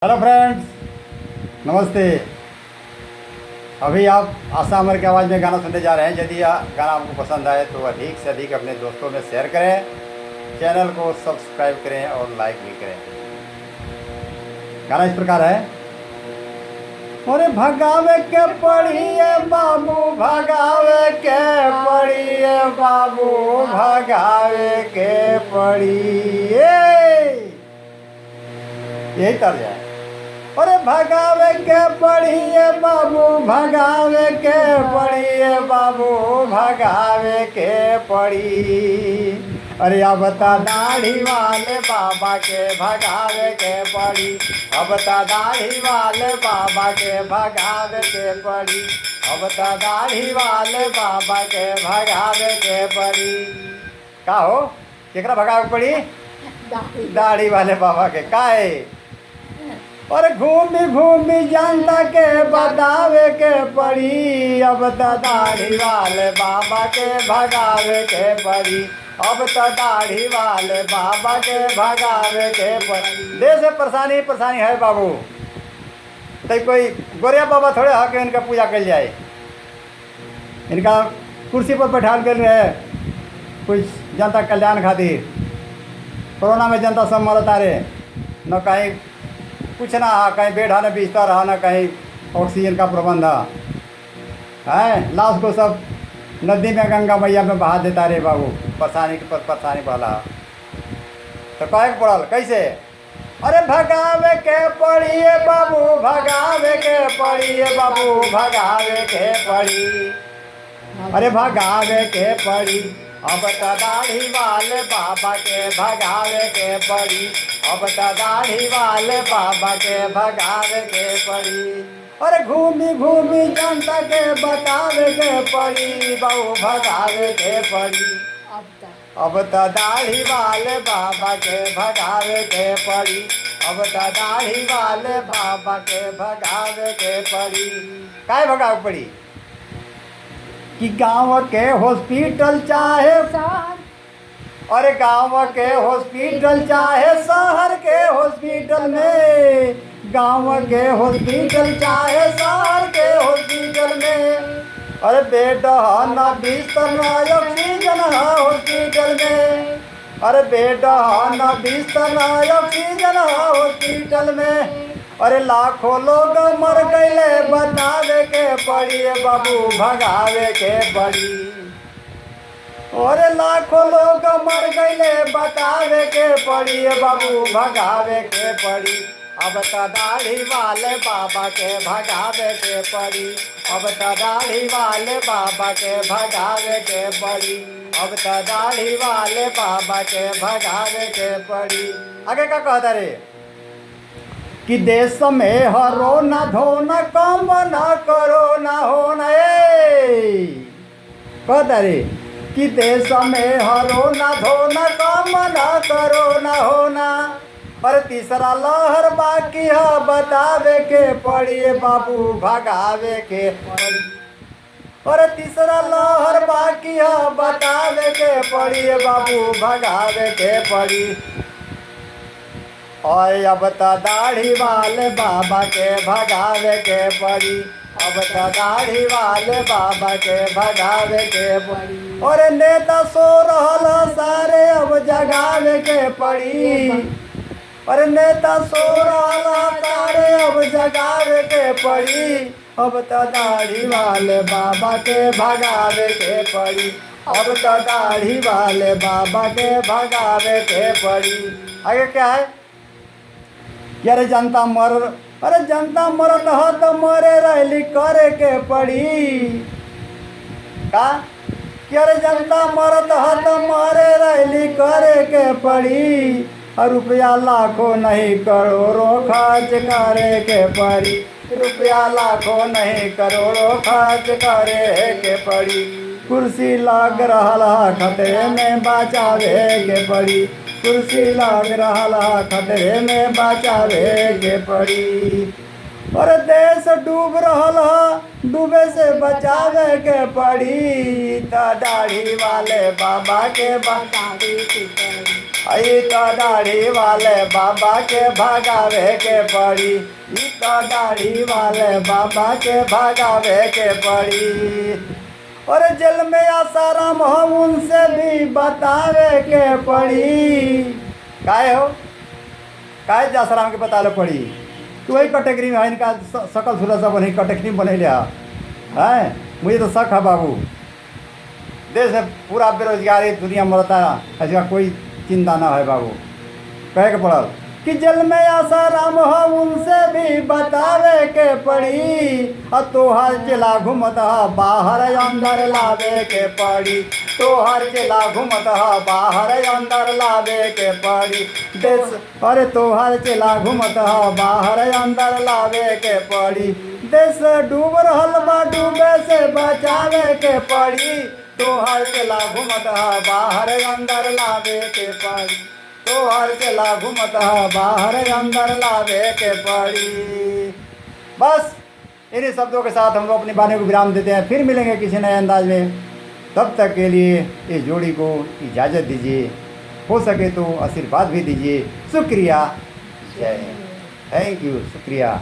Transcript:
Hello friends, नमस्ते। अभी आप आशा अमर की आवाज़ में गाना सुनने जा रहे हैं। यदि गाना आपको पसंद आए तो अधिक से अधिक अपने दोस्तों में शेयर करें, चैनल को सब्सक्राइब करें और लाइक भी करें। गाना इस प्रकार है। अरे भगावे के पड़िए बाबू, भगावे के पड़िए बाबू, भगावे के पड़िए, यही तर्ज है। अरे भगावे के पड़िए बाबू, भगावे के पड़िए बाबू, भगावे के पड़ी। अरे अब ता दाढ़ी वाले बाबा के भगावे के पड़ी, अब ता दाढ़ी वाले बाबा के भगावे के पड़ी, अब ता दाढ़ी वाले बाबा के भगावे के पड़ी। का हो, केकरा भगावे के पड़ी? दाढ़ी वाले बाबा के। काहे? और घूमी घूमी जनता के बतावे के पड़ी, अब तो दाढ़ी वाले बाबा के भगावे के पड़ी, अब तो दाढ़ी वाले बाबा के भगावे के पड़ी। देश में परेशानी परेशानी है बाबू, तो कोई गोरिया बाबा थोड़े आके इनका पूजा कर जाए, इनका कुर्सी पर बैठा कर कुछ जनता कल्याण खातिर। कोरोना में जनता सब मरता रहे, न कहीं कुछ ना, कहीं बेड न बिस्तर रहा, न कहीं ऑक्सीजन का प्रबंध है। लाश को सब नदी में, गंगा मैया में बहा देता रे बाबू। परेशानी के परेशानी बढ़ला तो कहे पड़ल कैसे? अरे भगावे के पड़िए बाबू, भगावे के पड़िए बाबू, भगावे के पड़ी। अरे भगावे के पड़ी, अब तो दाढ़ी वाले बाबा के भगावे के पड़ी, अब तो दाढ़ी वाले बाबा के भगावे के पड़ी। अरे घूमी घूमी जनता के बतावे के पड़ी, बहु भगावे के पड़ी। अब तो दाढ़ी वाले बाबा के भगावे के पड़ी, अब तो दाढ़ी वाले बाबा के भगावे के पड़ी। काहे भगावे पड़ी? कि गांव के हॉस्पिटल चाहे, अरे गांव के हॉस्पिटल चाहे शहर के हॉस्पिटल में, गांव के हॉस्पिटल चाहे शहर के हॉस्पिटल में। अरे बेड न बिस्तर न ऑक्सीजन है हॉस्पिटल में, अरे बेड न बिस्तर न ऑक्सीजन है हॉस्पिटल में। अरे लाखों लोग मर गए बतावे के पड़ी बाबू, भगावे के पड़ी। अरे लाखों लोग मर गए बतावे के पड़ी बाबू, भगावे के पड़ी। अब तो दाढ़ी वाले बाबा के भगावे के पड़ी, अब तो दाढ़ी वाले बाबा के भगावे के पड़ी, अब तो दाढ़ी वाले बाबा के भगावे के पड़ी। आगे क्या कहता रे? कि देश में हरो ना धोना, कम ना करो ना होना। कहता रे कि देश में हरो ना धोना, कम ना करो ना होना। पर तीसरा लहर बाकी है बतावे के पड़ी बाबू, भगावे के पड़ी। और तीसरा लहर बाकी है बतावे के पड़ी बाबू, भगावे के पड़ी। और अब तो दाढ़ी वाले बाबा के भगावे के पड़ी, अब तो दाढ़ी वाले बाबा के भगावे के पड़ी। और नेता सो रहल सारे अब जगावे के पड़ी, और नेता सो रहल सारे अब जगावे के पड़ी। अब तो दाढ़ी वाले बाबा के भगावे के पड़ी, अब तो दाढ़ी वाले बाबा के भगावे के पड़ी। आगे क्या है? अरे जनता मर, अरे जनता मरत हो तो मरे रैली करे के पड़ी। का? अरे जनता मरत हो तो मरे रैली करे के पड़ी। और रुपया लाखों नहीं करोड़ों खर्च करे के पड़ी, रुपया लाखों नहीं करोड़ों खर्च करे के पड़ी। कुर्सी लग रहा खतरे में बचावे के पड़ी, कुर्सी लग रहा खतरे में बचावे के पड़ी। और देश डूब रहा, डूबे से बचावे के पड़ी। तो दाढ़ी वाले बाबा के भगावे के पड़ी, ई तो दाढ़ी वाले बाबा के भगावे के पड़ी, ई तो दाढ़ी वाले बाबा के भगावे के पड़ी। और जेल में आसाराम हो उनसे भी बतावे के पड़ी। काहे हो, काहे आसाराम के बतावे पड़ी? तू वही कैटेगरी में है, इनका सकल सूरत सब वही कैटेगरी में बने लिया है। मुझे तो शक है बाबू, देश में पूरा बेरोजगारी दुनिया मरता है, ऐसा कोई चिंता ना है बाबू। कहे के पड़ल कि जेल में आसाराम हो उनसे भी बतावे के पड़ी, और तोहर चला घूमत ह बाहर अंदर लावे के पड़ी, तोहर चला घूमत ह बाहर अंदर लावे के पड़ी। देश अरे तोहर चला घूमत ह बाहर अंदर लावे के पड़ी। देश डूब रहल बा डूबे से बचावे के पड़ी, तोहर चला घूमत ह बाहर अंदर लावे के पड़ी, तोहर चला घूमत ह बाहर अंदर लावे के पड़ी। बस इन्हीं शब्दों के साथ हम लोग अपनी वाणी को विराम देते हैं, फिर मिलेंगे किसी नए अंदाज में। तब तक के लिए इस जोड़ी को इजाज़त दीजिए, हो सके तो आशीर्वाद भी दीजिए। शुक्रिया, जय हिंद, थैंक यू, शुक्रिया।